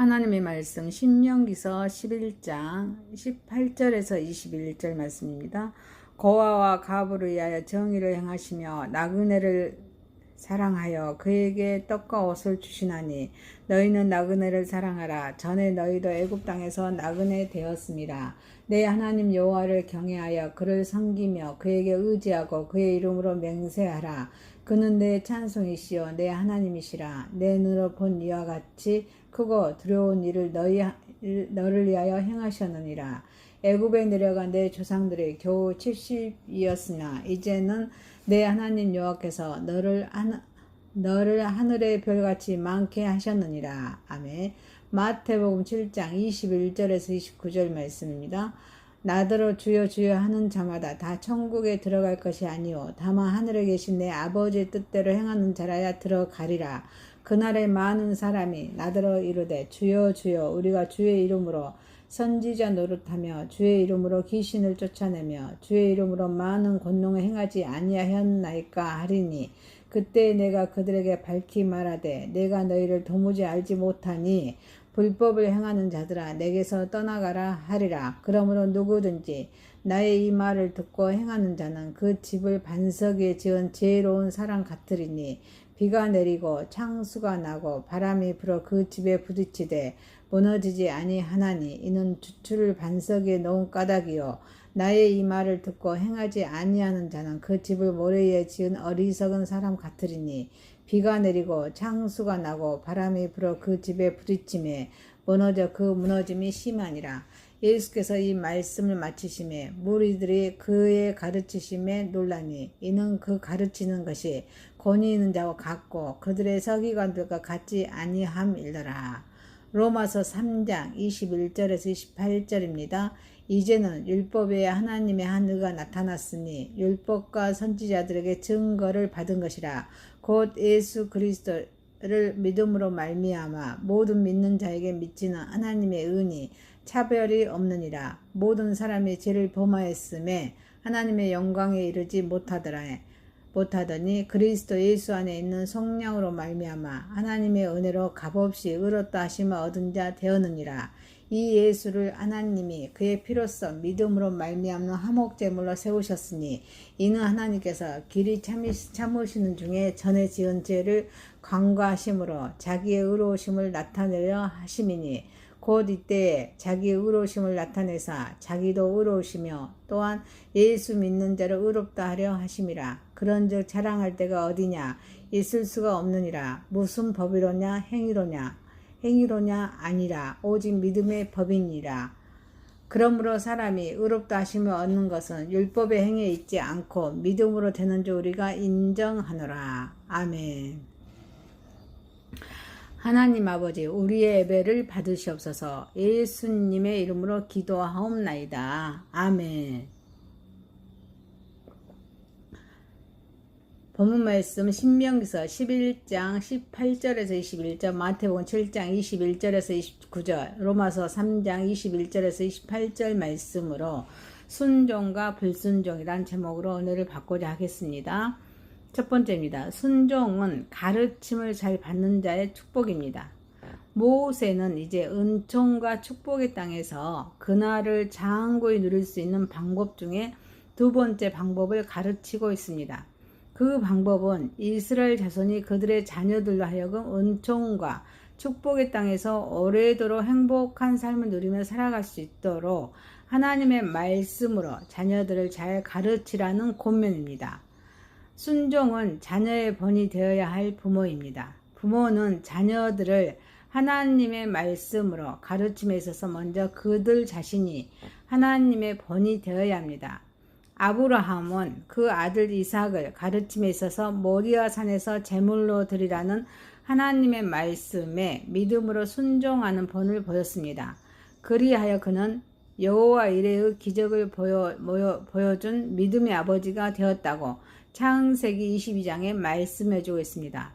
하나님의 말씀 신명기서 11장 18절에서 21절 말씀입니다. 고아와 가부를 위하여 정의를 행하시며 나그네를 사랑하여 그에게 떡과 옷을 주시나니 너희는 나그네를 사랑하라. 전에 너희도 애굽 땅에서 나그네 되었습니다. 내 하나님 여호와를 경외하여 그를 섬기며 그에게 의지하고 그의 이름으로 맹세하라. 그는 내 찬송이시요 내 하나님이시라. 내 눈으로 본 이와 같이 크고 두려운 일을 너를 위하여 행하셨느니라. 애굽에 내려간 내 조상들이 겨우 70이었으나 이제는 내 하나님 여호와께서 너를 하늘의 별같이 많게 하셨느니라. 아멘. 마태복음 7장 21절에서 29절 말씀입니다. 나더러 주여 주여 하는 자마다 다 천국에 들어갈 것이 아니요 다만 하늘에 계신 내 아버지의 뜻대로 행하는 자라야 들어가리라. 그날에 많은 사람이 나더러 이르되 주여 주여 우리가 주의 이름으로 선지자 노릇하며 주의 이름으로 귀신을 쫓아내며 주의 이름으로 많은 권능을 행하지 아니하였나이까 하리니 그때 내가 그들에게 밝히 말하되 내가 너희를 도무지 알지 못하니 불법을 행하는 자들아 내게서 떠나가라 하리라. 그러므로 누구든지 나의 이 말을 듣고 행하는 자는 그 집을 반석 위에 지은 지혜로운 사람 같으리니 비가 내리고 창수가 나고 바람이 불어 그 집에 부딪히되 무너지지 아니하나니 이는 주추를 반석 위에 놓은 까닭이요 나의 이 말을 듣고 행하지 아니하는 자는 그 집을 모래 위에 지은 어리석은 사람 같으리니 비가 내리고 창수가 나고 바람이 불어 그 집에 부딪힘에 무너져 그 무너짐이 심하니라. 예수께서 이 말씀을 마치심에 무리들이 그의 가르치심에 놀라니 이는 그 가르치는 것이 권위 있는 자와 같고 그들의 서기관들과 같지 아니함이더라. 로마서 3장 21절에서 28절입니다. 이제는 율법 외에 하나님의 한 의가 나타났으니 율법과 선지자들에게 증거를 받은 것이라. 곧 예수 그리스도를 믿음으로 말미암아 모든 믿는 자에게 미치는 하나님의 은이 차별이 없느니라. 모든 사람이 죄를 범하였음에 하나님의 영광에 이르지 못하더니 그리스도 예수 안에 있는 성령으로 말미암아 하나님의 은혜로 값없이 의롭다 하심을 얻은 자 되었느니라. 이 예수를 하나님이 그의 피로써 믿음으로 말미암는 화목제물로 세우셨으니 이는 하나님께서 길이 참으시는 중에 전에 지은 죄를 간과하심으로 자기의 의로우심을 나타내려 하심이니 곧 이때에 자기의 의로우심을 나타내사 자기도 의로우시며 또한 예수 믿는 자를 의롭다 하려 하심이라. 그런즉 자랑할 때가 어디냐 있을 수가 없느니라. 무슨 법이로냐 행위로냐 아니라 오직 믿음의 법이니라. 그러므로 사람이 의롭다 하심을 얻는 것은 율법의 행위에 있지 않고 믿음으로 되는 줄 우리가 인정하노라. 아멘. 하나님 아버지 우리의 예배를 받으시옵소서. 예수님의 이름으로 기도하옵나이다. 아멘. 본문 말씀 신명기서 11장 18절에서 21절, 마태복음 7장 21절에서 29절, 로마서 3장 21절에서 28절 말씀으로 순종과 불순종이란 제목으로 은혜를 받고자 하겠습니다. 첫 번째입니다. 순종은 가르침을 잘 받는 자의 축복입니다. 모세는 이제 은총과 축복의 땅에서 그날을 장고히 누릴 수 있는 방법 중에 두 번째 방법을 가르치고 있습니다. 그 방법은 이스라엘 자손이 그들의 자녀들로 하여금 은총과 축복의 땅에서 오래도록 행복한 삶을 누리며 살아갈 수 있도록 하나님의 말씀으로 자녀들을 잘 가르치라는 권면입니다. 순종은 자녀의 본이 되어야 할 부모입니다. 부모는 자녀들을 하나님의 말씀으로 가르침에 있어서 먼저 그들 자신이 하나님의 본이 되어야 합니다. 아브라함은 그 아들 이삭을 가르침에 있어서 모리아 산에서 제물로 드리라는 하나님의 말씀에 믿음으로 순종하는 본을 보였습니다. 그리하여 그는 여호와 이레의 기적을 보여준 믿음의 아버지가 되었다고 창세기 22장에 말씀해주고 있습니다.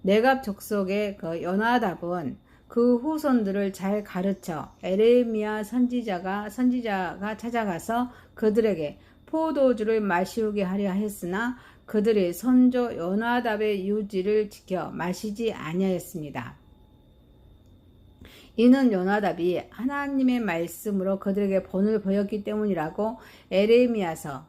네갑 족속의 그 요나답은 그 후손들을 잘 가르쳐 에레미야 선지자가 찾아가서 그들에게 포도주를 마시우게 하려 했으나 그들이 선조 요나답의 유지를 지켜 마시지 아니하였습니다. 이는 요나답이 하나님의 말씀으로 그들에게 본을 보였기 때문이라고 에레미야서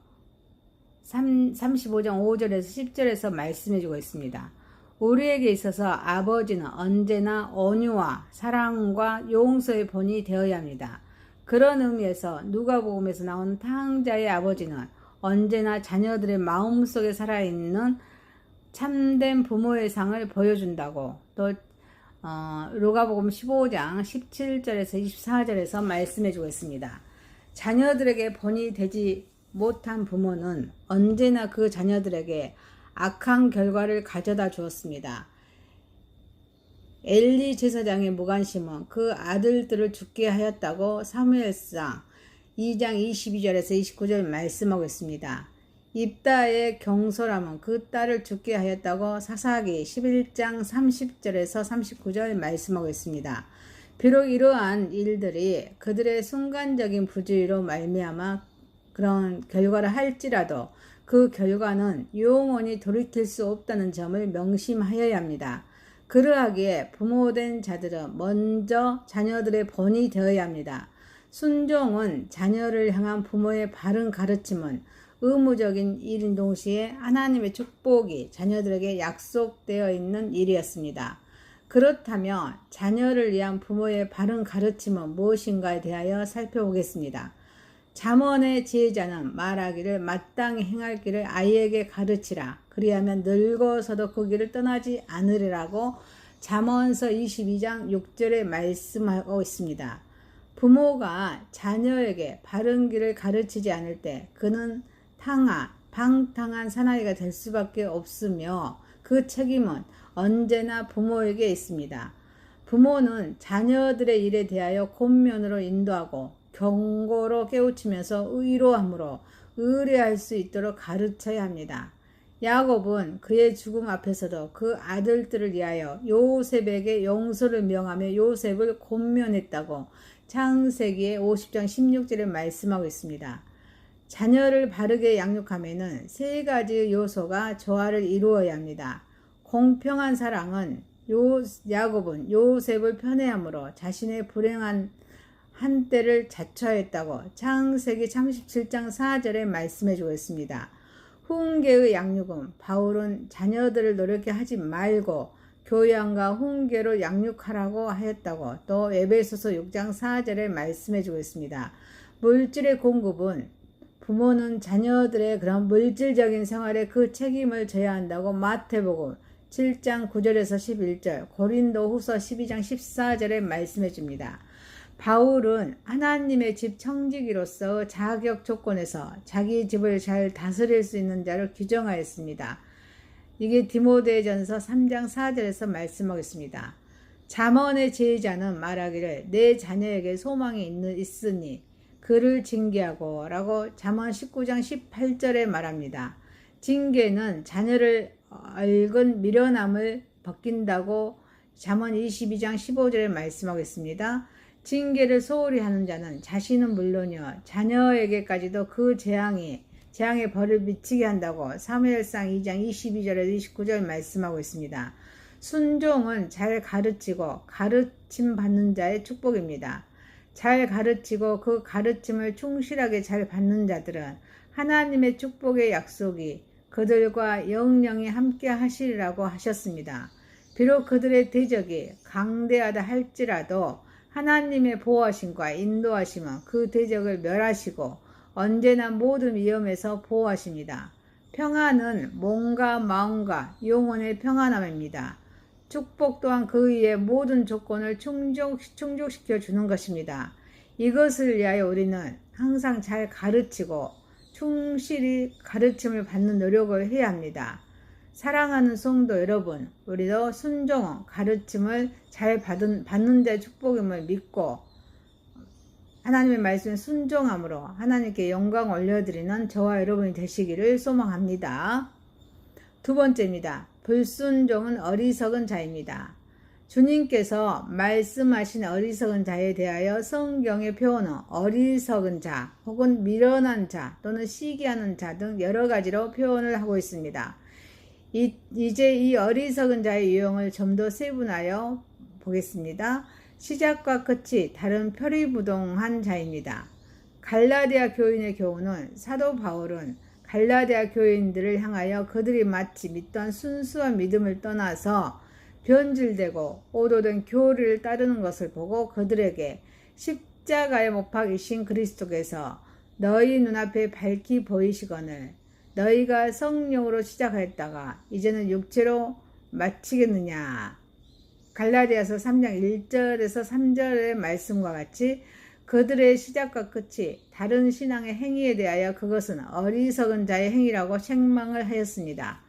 35장 5절에서 10절에서 말씀해주고 있습니다. 우리에게 있어서 아버지는 언제나 온유와 사랑과 용서의 본이 되어야 합니다. 그런 의미에서 누가복음에서 나온 탕자의 아버지는 언제나 자녀들의 마음속에 살아있는 참된 부모의 상을 보여준다고 또 누가복음 15장 17절에서 24절에서 말씀해주고 있습니다. 자녀들에게 본이 되지 못한 부모는 언제나 그 자녀들에게 악한 결과를 가져다 주었습니다. 엘리 제사장의 무관심은 그 아들들을 죽게 하였다고 사무엘상 2장 22절에서 29절 말씀하고 있습니다. 입다의 경솔함은 그 딸을 죽게 하였다고 사사기 11장 30절에서 39절 말씀하고 있습니다. 비록 이러한 일들이 그들의 순간적인 부주의로 말미암아 그런 결과를 할지라도 그 결과는 영원히 돌이킬 수 없다는 점을 명심하여야 합니다. 그러하기에 부모된 자들은 먼저 자녀들의 본이 되어야 합니다. 순종은 자녀를 향한 부모의 바른 가르침은 의무적인 일인 동시에 하나님의 축복이 자녀들에게 약속되어 있는 일이었습니다. 그렇다면 자녀를 위한 부모의 바른 가르침은 무엇인가에 대하여 살펴보겠습니다. 잠언의 지혜자는 말하기를 마땅히 행할 길을 아이에게 가르치라. 그리하면 늙어서도 그 길을 떠나지 않으리라고 잠언서 22장 6절에 말씀하고 있습니다. 부모가 자녀에게 바른 길을 가르치지 않을 때 그는 방탕한 사나이가 될 수밖에 없으며 그 책임은 언제나 부모에게 있습니다. 부모는 자녀들의 일에 대하여 권면으로 인도하고 경고로 깨우치면서 의로함으로 의뢰할 수 있도록 가르쳐야 합니다. 야곱은 그의 죽음 앞에서도 그 아들들을 위하여 요셉에게 용서를 명하며 요셉을 권면했다고 창세기의 50장 16절에 말씀하고 있습니다. 자녀를 바르게 양육하면은 세 가지 요소가 조화를 이루어야 합니다. 공평한 사랑은 야곱은 요셉을 편애함으로 자신의 불행한 한때를 자처했다고 창세기 37장 4절에 말씀해주고 있습니다. 훈계의 양육은 바울은 자녀들을 노력게 하지 말고 교양과 훈계로 양육하라고 하였다고 또 에베소서 6장 4절에 말씀해주고 있습니다. 물질의 공급은 부모는 자녀들의 그런 물질적인 생활에 그 책임을 져야 한다고 마태복음 7장 9절에서 11절, 고린도후서 12장 14절에 말씀해 줍니다. 바울은 하나님의 집 청지기로서 자격 조건에서 자기 집을 잘 다스릴 수 있는 자를 규정하였습니다. 이게 디모데전서 3장 4절에서 말씀하겠습니다. 잠언의 제자는 말하기를 내 자녀에게 소망이 있으니 그를 징계하고 라고 잠언 19장 18절에 말합니다. 징계는 자녀를 얽은 미련함을 벗긴다고 잠언 22장 15절에 말씀하겠습니다. 징계를 소홀히 하는 자는 자신은 물론이요 자녀에게까지도 그 재앙의 벌을 미치게 한다고 사무엘상 2장 22절에서 29절 말씀하고 있습니다. 순종은 잘 가르치고 가르침 받는 자의 축복입니다. 잘 가르치고 그 가르침을 충실하게 잘 받는 자들은 하나님의 축복의 약속이 그들과 영영이 함께 하시리라고 하셨습니다. 비록 그들의 대적이 강대하다 할지라도 하나님의 보호하심과 인도하심은 그 대적을 멸하시고 언제나 모든 위험에서 보호하십니다. 평안은 몸과 마음과 영혼의 평안함입니다. 축복 또한 그 위에 모든 조건을 충족시켜 주는 것입니다. 이것을 위하여 우리는 항상 잘 가르치고 충실히 가르침을 받는 노력을 해야 합니다. 사랑하는 성도 여러분, 우리도 순종, 가르침을 잘 받는 데 축복임을 믿고 하나님의 말씀에 순종함으로 하나님께 영광 올려드리는 저와 여러분이 되시기를 소망합니다. 두 번째입니다. 불순종은 어리석은 자입니다. 주님께서 말씀하신 어리석은 자에 대하여 성경의 표현은 어리석은 자 혹은 미련한 자 또는 시기하는 자 등 여러 가지로 표현을 하고 있습니다. 이제 이 어리석은 자의 유형을 좀 더 세분하여 보겠습니다. 시작과 끝이 다른 표리부동한 자입니다. 갈라디아 교인의 교훈은 사도 바울은 갈라디아 교인들을 향하여 그들이 마치 믿던 순수한 믿음을 떠나서 변질되고 오도된 교리를 따르는 것을 보고 그들에게 십자가에 못 박이신 그리스도께서 너희 눈앞에 밝히 보이시거늘 너희가 성령으로 시작하였다가 이제는 육체로 마치겠느냐. 갈라디아서 3장 1절에서 3절의 말씀과 같이 그들의 시작과 끝이 다른 신앙의 행위에 대하여 그것은 어리석은 자의 행위라고 책망을 하였습니다.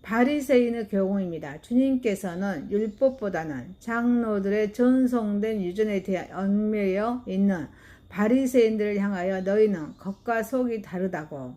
바리새인의 교훈입니다. 주님께서는 율법보다는 장로들의 전송된 유전에 대해 얽매여 있는 바리새인들을 향하여 너희는 겉과 속이 다르다고,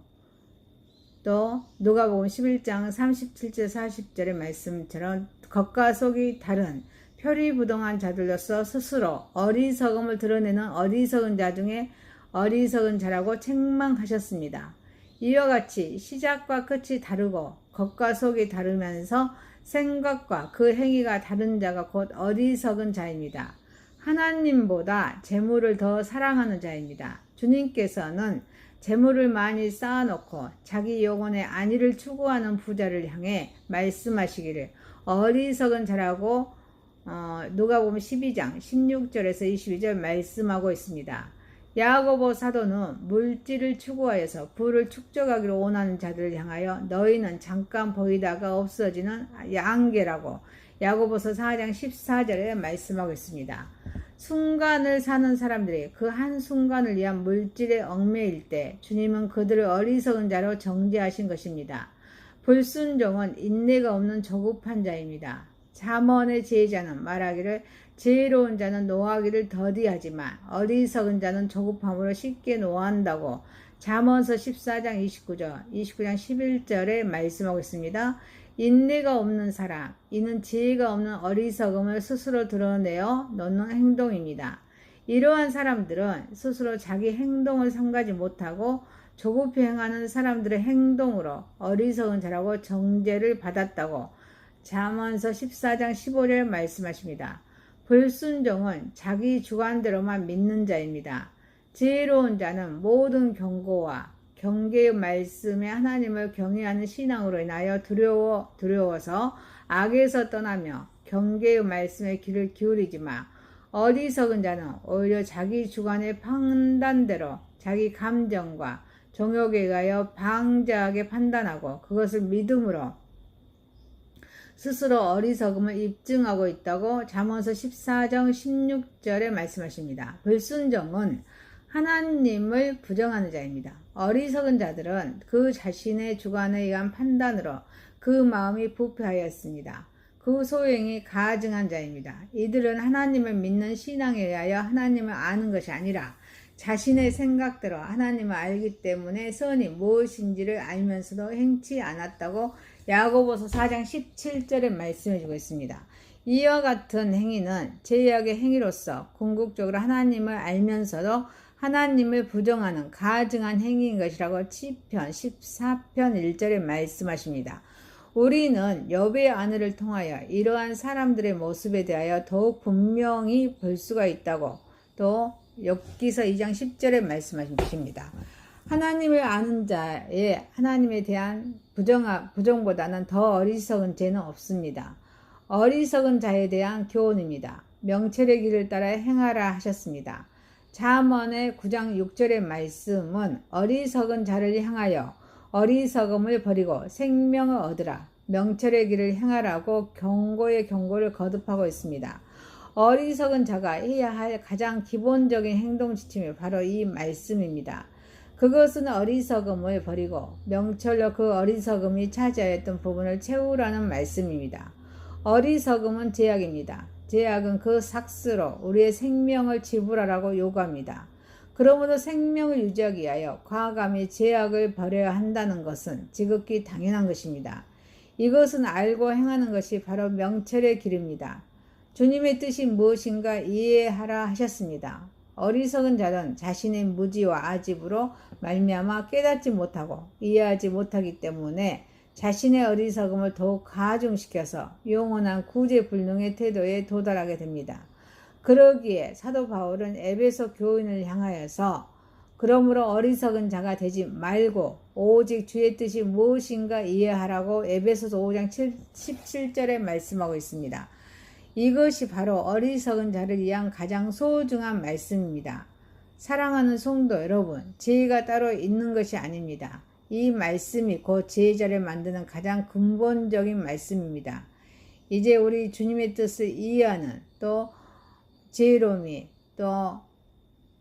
또 누가복음 11장 37절 40절의 말씀처럼 겉과 속이 다른 표리부동한 자들로서 스스로 어리석음을 드러내는 어리석은 자 중에 어리석은 자라고 책망하셨습니다. 이와 같이 시작과 끝이 다르고 겉과 속이 다르면서 생각과 그 행위가 다른 자가 곧 어리석은 자입니다. 하나님보다 재물을 더 사랑하는 자입니다. 주님께서는 재물을 많이 쌓아놓고 자기 영혼의 안위를 추구하는 부자를 향해 말씀하시기를 어리석은 자라고 누가복음 12장 16절에서 22절 말씀하고 있습니다. 야고보 사도는 물질을 추구하여서 부를 축적하기를 원하는 자들을 향하여 너희는 잠깐 보이다가 없어지는 양계라고 야고보서 4장 14절에 말씀하고 있습니다. 순간을 사는 사람들이 그 한순간을 위한 물질에 얽매일 때 주님은 그들을 어리석은 자로 정죄하신 것입니다. 불순종은 인내가 없는 조급한 자입니다. 잠언의 제자는 말하기를 지혜로운 자는 노하기를 더디하지만 어리석은 자는 조급함으로 쉽게 노한다고 잠언서 14장 29장 11절에 말씀하고 있습니다. 인내가 없는 사람, 이는 지혜가 없는 어리석음을 스스로 드러내어 놓는 행동입니다. 이러한 사람들은 스스로 자기 행동을 삼가지 못하고 조급히 행하는 사람들의 행동으로 어리석은 자라고 정죄를 받았다고 잠언서 14장 15절 말씀하십니다. 불순종은 자기 주관대로만 믿는 자입니다. 지혜로운 자는 모든 경고와 경계의 말씀에 하나님을 경외하는 신앙으로 인하여 두려워서 악에서 떠나며 경계의 말씀에 귀를 기울이지만 어리석은 자는 오히려 자기 주관의 판단대로 자기 감정과 정욕에 의하여 방자하게 판단하고 그것을 믿음으로 스스로 어리석음을 입증하고 있다고 잠언서 14장 16절에 말씀하십니다. 불순종은 하나님을 부정하는 자입니다. 어리석은 자들은 그 자신의 주관에 의한 판단으로 그 마음이 부패하였습니다. 그 소행이 가증한 자입니다. 이들은 하나님을 믿는 신앙에 의하여 하나님을 아는 것이 아니라 자신의 생각대로 하나님을 알기 때문에 선이 무엇인지를 알면서도 행치 않았다고 야고보서 4장 17절에 말씀해주고 있습니다. 이와 같은 행위는 죄악의 행위로서 궁극적으로 하나님을 알면서도 하나님을 부정하는 가증한 행위인 것이라고 시편 14편 1절에 말씀하십니다. 우리는 욥의 아내를 통하여 이러한 사람들의 모습에 대하여 더욱 분명히 볼 수가 있다고 또 욥기서 2장 10절에 말씀하십니다. 하나님을 아는 자의 하나님에 대한 부정보다는 더 어리석은 죄는 없습니다. 어리석은 자에 대한 교훈입니다. 명철의 길을 따라 행하라 하셨습니다. 잠언의 9장 6절의 말씀은 어리석은 자를 향하여 어리석음을 버리고 생명을 얻으라 명철의 길을 행하라고 경고를 거듭하고 있습니다. 어리석은 자가 해야 할 가장 기본적인 행동 지침이 바로 이 말씀입니다. 그것은 어리석음을 버리고 명철로 그 어리석음이 차지하였던 부분을 채우라는 말씀입니다. 어리석음은 죄악입니다. 죄악은 그 삭스로 우리의 생명을 지불하라고 요구합니다. 그러므로 생명을 유지하기 위하여 과감히 죄악을 버려야 한다는 것은 지극히 당연한 것입니다. 이것은 알고 행하는 것이 바로 명철의 길입니다. 주님의 뜻이 무엇인가 이해하라 하셨습니다. 어리석은 자는 자신의 무지와 아집으로 말미암아 깨닫지 못하고 이해하지 못하기 때문에 자신의 어리석음을 더욱 가중시켜서 영원한 구제불능의 태도에 도달하게 됩니다. 그러기에 사도 바울은 에베소 교인을 향하여서 그러므로 어리석은 자가 되지 말고 오직 주의 뜻이 무엇인가 이해하라고 에베소서 5장 17절에 말씀하고 있습니다. 이것이 바로 어리석은 자를 위한 가장 소중한 말씀입니다. 사랑하는 성도 여러분, 지혜가 따로 있는 것이 아닙니다. 이 말씀이 곧 지혜자를 만드는 가장 근본적인 말씀입니다. 이제 우리 주님의 뜻을 이해하는 또 지혜로움이 또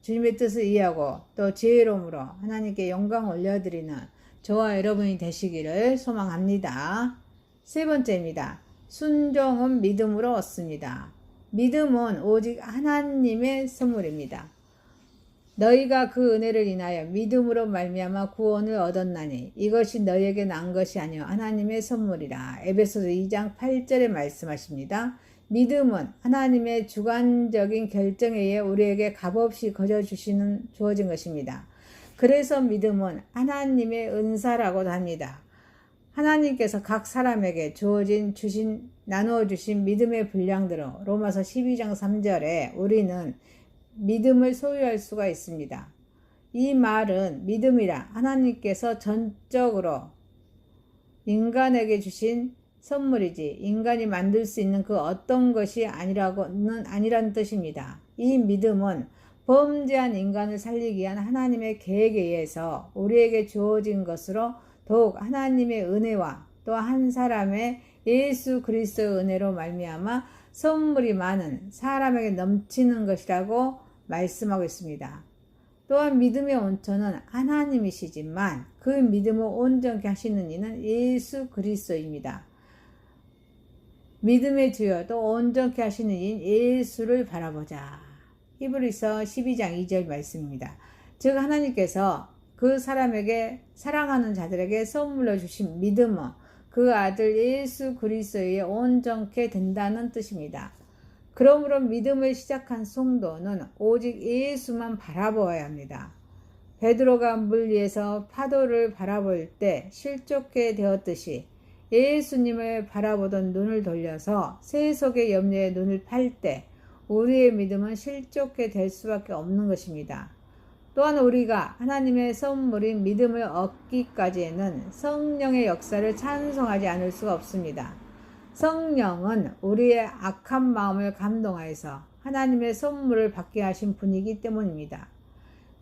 주님의 뜻을 이해하고 또 지혜로움으로 하나님께 영광 올려드리는 저와 여러분이 되시기를 소망합니다. 세 번째입니다. 순종은 믿음으로 얻습니다. 믿음은 오직 하나님의 선물입니다. 너희가 그 은혜를 인하여 믿음으로 말미암아 구원을 얻었나니 이것이 너희에게 난 것이 아니요 하나님의 선물이라. 에베소서 2장 8절에 말씀하십니다. 믿음은 하나님의 주관적인 결정에 의해 우리에게 값없이 주어진 것입니다. 그래서 믿음은 하나님의 은사라고도 합니다. 하나님께서 각 사람에게 나누어 주신 믿음의 분량대로 로마서 12장 3절에 우리는 믿음을 소유할 수가 있습니다. 이 말은 믿음이라 하나님께서 전적으로 인간에게 주신 선물이지 인간이 만들 수 있는 그 어떤 것이 아니란 뜻입니다. 이 믿음은 범죄한 인간을 살리기 위한 하나님의 계획에 의해서 우리에게 주어진 것으로 더욱 하나님의 은혜와 또 한 사람의 예수 그리스도의 은혜로 말미암아 선물이 많은 사람에게 넘치는 것이라고 말씀하고 있습니다. 또한 믿음의 원천은 하나님이시지만 그 믿음을 온전케 하시는 이는 예수 그리스도입니다. 믿음의 주여 또 온전케 하시는 이인 예수를 바라보자. 히브리서 12장 2절 말씀입니다. 즉 하나님께서 그 사람에게 사랑하는 자들에게 선물로 주신 믿음은 그 아들 예수 그리스도에 온전케 된다는 뜻입니다. 그러므로 믿음을 시작한 성도는 오직 예수만 바라보아야 합니다. 베드로가 물 위에서 파도를 바라볼 때 실족게 되었듯이 예수님을 바라보던 눈을 돌려서 세속의 염려에 눈을 팔 때 우리의 믿음은 실족게 될 수밖에 없는 것입니다. 또한 우리가 하나님의 선물인 믿음을 얻기까지에는 성령의 역사를 찬송하지 않을 수가 없습니다. 성령은 우리의 악한 마음을 감동하여서 하나님의 선물을 받게 하신 분이기 때문입니다.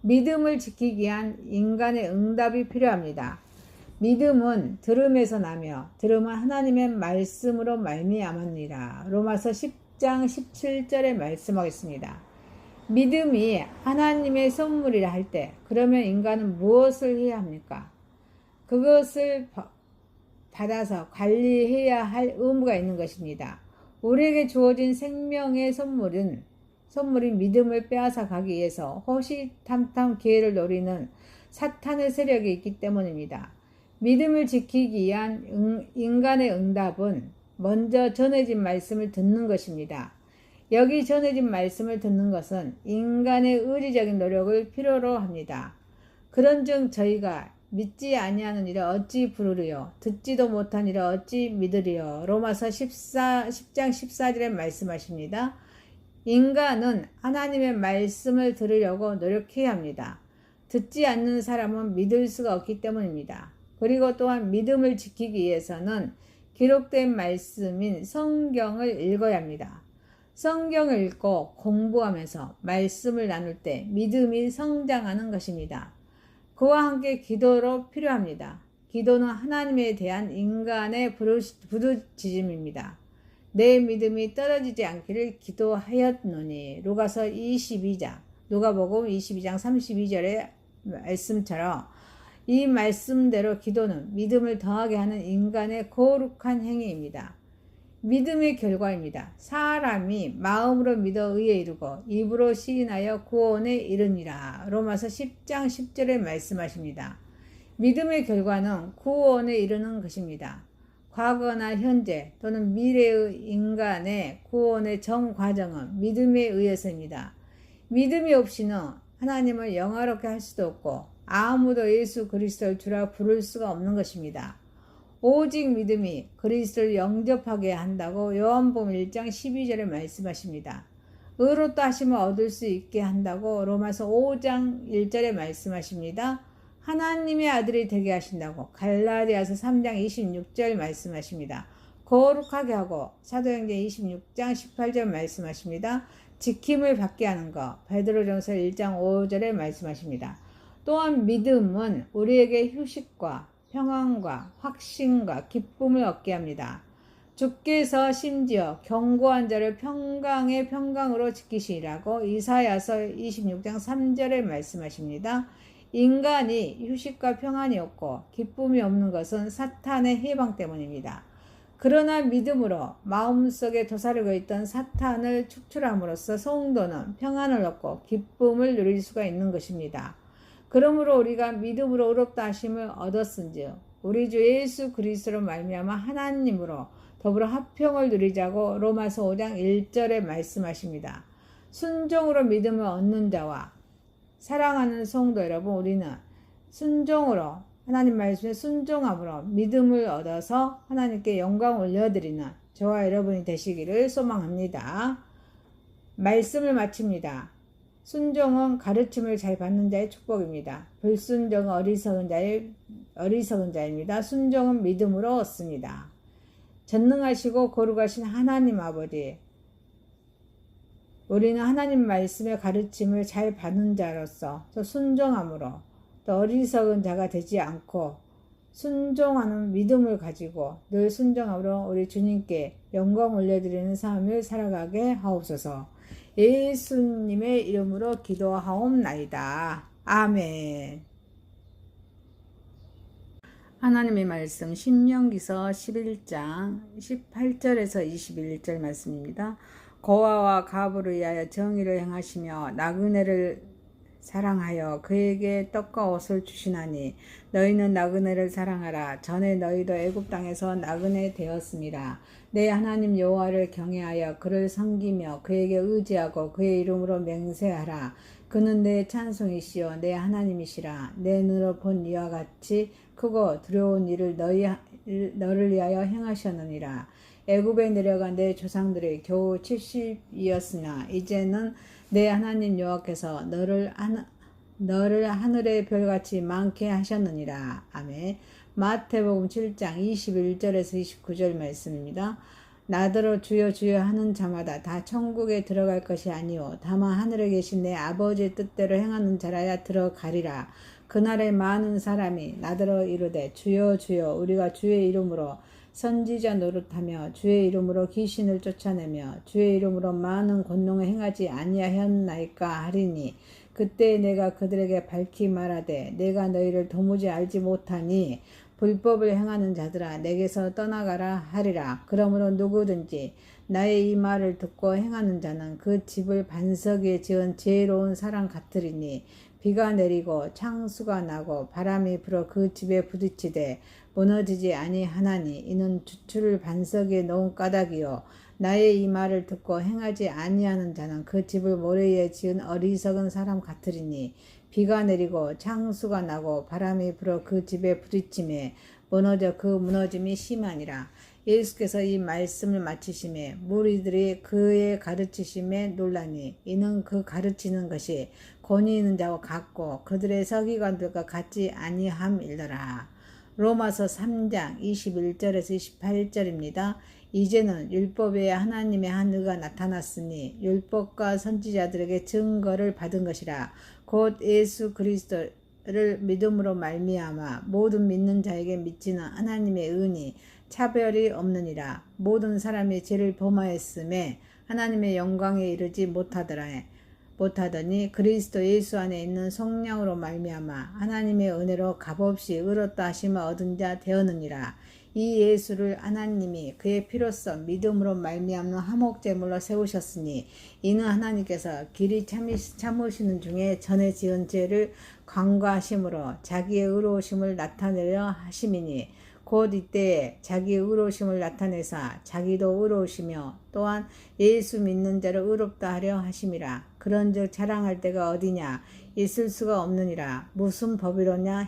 믿음을 지키기 위한 인간의 응답이 필요합니다. 믿음은 들음에서 나며 들음은 하나님의 말씀으로 말미암았느니라. 로마서 10장 17절에 말씀하겠습니다. 믿음이 하나님의 선물이라 할 때 그러면 인간은 무엇을 해야 합니까? 그것을 받아서 관리해야 할 의무가 있는 것입니다. 우리에게 주어진 생명의 선물인 믿음을 빼앗아 가기 위해서 호시탐탐 기회를 노리는 사탄의 세력이 있기 때문입니다. 믿음을 지키기 위한 인간의 응답은 먼저 전해진 말씀을 듣는 것입니다. 여기 전해진 말씀을 듣는 것은 인간의 의지적인 노력을 필요로 합니다. 그런즉 저희가 믿지 아니하는 이를 어찌 부르리요 듣지도 못한 이를 어찌 믿으리요. 로마서 10장 14절에 말씀하십니다. 인간은 하나님의 말씀을 들으려고 노력해야 합니다. 듣지 않는 사람은 믿을 수가 없기 때문입니다. 그리고 또한 믿음을 지키기 위해서는 기록된 말씀인 성경을 읽어야 합니다. 성경을 읽고 공부하면서 말씀을 나눌 때 믿음이 성장하는 것입니다. 그와 함께 기도로 필요합니다. 기도는 하나님에 대한 인간의 부르짖음입니다. 내 믿음이 떨어지지 않기를 기도하였노니. 누가복음 22장 32절의 말씀처럼 이 말씀대로 기도는 믿음을 더하게 하는 인간의 거룩한 행위입니다. 믿음의 결과입니다. 사람이 마음으로 믿어 의에 이르고 입으로 시인하여 구원에 이르니라. 로마서 10장 10절에 말씀하십니다. 믿음의 결과는 구원에 이르는 것입니다. 과거나 현재 또는 미래의 인간의 구원의 전 과정은 믿음에 의해서입니다. 믿음이 없이는 하나님을 영화롭게 할 수도 없고 아무도 예수 그리스도를 주라 부를 수가 없는 것입니다. 오직 믿음이 그리스도를 영접하게 한다고 요한복음 1장 12절에 말씀하십니다. 의롭다 하심을 얻을 수 있게 한다고 로마서 5장 1절에 말씀하십니다. 하나님의 아들이 되게 하신다고 갈라디아서 3장 26절 말씀하십니다. 거룩하게 하고 사도행전 26장 18절 말씀하십니다. 지킴을 받게 하는 것 베드로전서 1장 5절에 말씀하십니다. 또한 믿음은 우리에게 휴식과 평안과 확신과 기쁨을 얻게 합니다. 주께서 심지어 견고한 자를 평강의 평강으로 지키시라고 이사야서 26장 3절에 말씀하십니다. 인간이 휴식과 평안이 없고 기쁨이 없는 것은 사탄의 해방 때문입니다. 그러나 믿음으로 마음속에 도사리고 있던 사탄을 축출함으로써 성도는 평안을 얻고 기쁨을 누릴 수가 있는 것입니다. 그러므로 우리가 믿음으로 의롭다 하심을 얻었은즉 우리 주 예수 그리스도로 말미암아 하나님으로 더불어 화평을 누리자고 로마서 5장 1절에 말씀하십니다. 순종으로 믿음을 얻는 자와 사랑하는 성도 여러분, 우리는 순종으로 하나님 말씀에 순종함으로 믿음을 얻어서 하나님께 영광 올려드리는 저와 여러분이 되시기를 소망합니다. 말씀을 마칩니다. 순종은 가르침을 잘 받는 자의 축복입니다. 불순종은 어리석은 자입니다. 순종은 믿음으로 얻습니다. 전능하시고 거룩하신 하나님 아버지, 우리는 하나님 말씀의 가르침을 잘 받는 자로서 또 순종함으로 또 어리석은 자가 되지 않고 순종하는 믿음을 가지고 늘 순종함으로 우리 주님께 영광 올려드리는 삶을 살아가게 하옵소서. 예수님의 이름으로 기도하옵나이다. 아멘. 하나님의 말씀 신명기서 11장 18절에서 21절 말씀입니다. 고아와 가부를 위하여 정의를 행하시며 나그네를 사랑하여 그에게 떡과 옷을 주시나니 너희는 나그네를 사랑하라. 전에 너희도 애굽 땅에서 나그네 되었습니다. 내 하나님 여호와를 경외하여 그를 섬기며 그에게 의지하고 그의 이름으로 맹세하라. 그는 내 찬송이시요 내 하나님이시라. 내 눈으로 본 이와 같이 크고 두려운 일을 너를 위하여 행하셨느니라. 애굽에 내려간 내 조상들이 겨우 70이었으나 이제는 내 하나님 여호와께서 너를 하늘의 별같이 많게 하셨느니라. 아멘. 마태복음 7장 21절에서 29절 말씀입니다. 나더러 주여 주여 하는 자마다 다 천국에 들어갈 것이 아니요 다만 하늘에 계신 내 아버지의 뜻대로 행하는 자라야 들어가리라. 그날에 많은 사람이 나더러 이르되 주여 주여 우리가 주의 이름으로 선지자 노릇하며 주의 이름으로 귀신을 쫓아내며 주의 이름으로 많은 권능을 행하지 아니하였나이까 하리니 그때 내가 그들에게 밝히 말하되 내가 너희를 도무지 알지 못하니 불법을 행하는 자들아 내게서 떠나가라 하리라. 그러므로 누구든지 나의 이 말을 듣고 행하는 자는 그 집을 반석 위에 지은 지혜로운 사람 같으리니 비가 내리고 창수가 나고 바람이 불어 그 집에 부딪히되 무너지지 아니하나니 이는 주추를 반석 위에 놓은 까닭이요 나의 이 말을 듣고 행하지 아니하는 자는 그 집을 모래 위에 지은 어리석은 사람 같으리니 비가 내리고 창수가 나고 바람이 불어 그 집에 부딪힘에 무너져 그 무너짐이 심하니라. 예수께서 이 말씀을 마치심에 무리들이 그의 가르치심에 놀라니 이는 그 가르치는 것이 권위 있는 자와 같고 그들의 서기관들과 같지 아니함이더라. 로마서 3장 21절에서 28절입니다. 이제는 율법에 하나님의 한 의가 나타났으니 율법과 선지자들에게 증거를 받은 것이라. 곧 예수 그리스도를 믿음으로 말미암아 모든 믿는 자에게 미치는 하나님의 은이 차별이 없느니라. 모든 사람이 죄를 범하였음에 하나님의 영광에 이르지 못하더니 그리스도 예수 안에 있는 성령으로 말미암아 하나님의 은혜로 값없이 의롭다 하심을 얻은 자 되었느니라. 이 예수를 하나님이 그의 피로써 믿음으로 말미암는 화목제물로 세우셨으니 이는 하나님께서 길이 참으시는 중에 전에 지은 죄를 간과하심으로 자기의 의로우심을 나타내려 하심이니 곧 이때에 자기의 의로우심을 나타내사 자기도 의로우시며 또한 예수 믿는 자를 의롭다 하려 하심이라. 그런즉 자랑할 때가 어디냐 있을 수가 없느니라. 무슨 법이로냐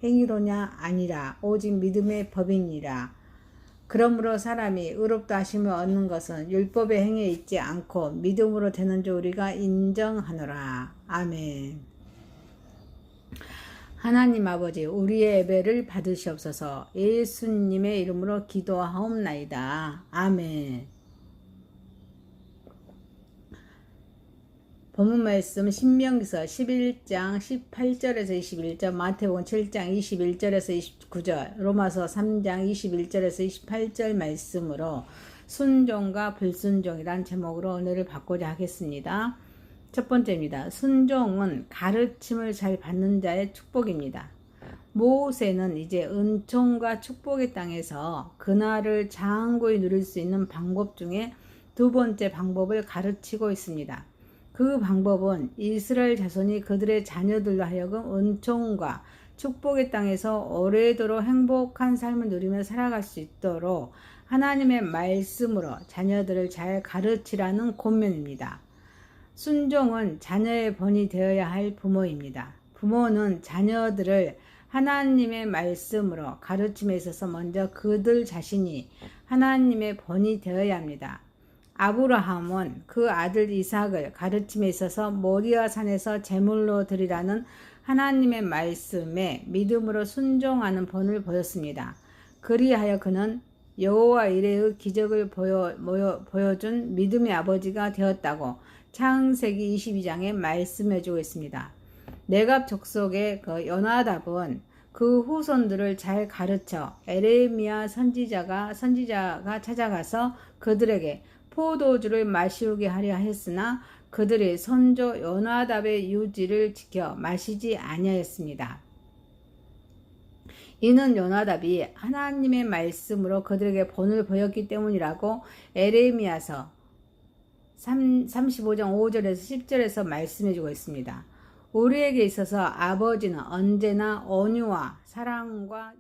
행위로냐 아니라 오직 믿음의 법이니라. 그러므로 사람이 의롭다 하심을 얻는 것은 율법의 행위에 있지 않고 믿음으로 되는 줄 우리가 인정하노라. 아멘. 하나님 아버지, 우리의 예배를 받으시옵소서. 예수님의 이름으로 기도하옵나이다. 아멘. 본문 말씀 신명기서 11장 18절에서 21절, 마태복음 7장 21절에서 29절, 로마서 3장 21절에서 28절 말씀으로 순종과 불순종이란 제목으로 은혜를 받고자 하겠습니다. 첫 번째입니다. 순종은 가르침을 잘 받는 자의 축복입니다. 모세는 이제 은총과 축복의 땅에서 그날을 장고히 누릴 수 있는 방법 중에 두 번째 방법을 가르치고 있습니다. 그 방법은 이스라엘 자손이 그들의 자녀들로 하여금 은총과 축복의 땅에서 오래도록 행복한 삶을 누리며 살아갈 수 있도록 하나님의 말씀으로 자녀들을 잘 가르치라는 권면입니다. 순종은 자녀의 본이 되어야 할 부모입니다. 부모는 자녀들을 하나님의 말씀으로 가르침에 있어서 먼저 그들 자신이 하나님의 본이 되어야 합니다. 아브라함은 그 아들 이삭을 가르침에 있어서 모리아 산에서 제물로 드리라는 하나님의 말씀에 믿음으로 순종하는 본을 보였습니다. 그리하여 그는 여호와 이레의 기적을 보여준 믿음의 아버지가 되었다고 창세기 22장에 말씀해주고 있습니다. 네갑 족속의 그 요나답은 그 후손들을 잘 가르쳐 에레미야 선지자가 찾아가서 그들에게 포도주를 마시우게 하려 했으나 그들이 선조 요나답의 유지를 지켜 마시지 아니하였습니다. 이는 요나답이 하나님의 말씀으로 그들에게 본을 보였기 때문이라고 에레미야서 35장 5절에서 10절에서 말씀해주고 있습니다. 우리에게 있어서 아버지는 언제나 온유와 사랑과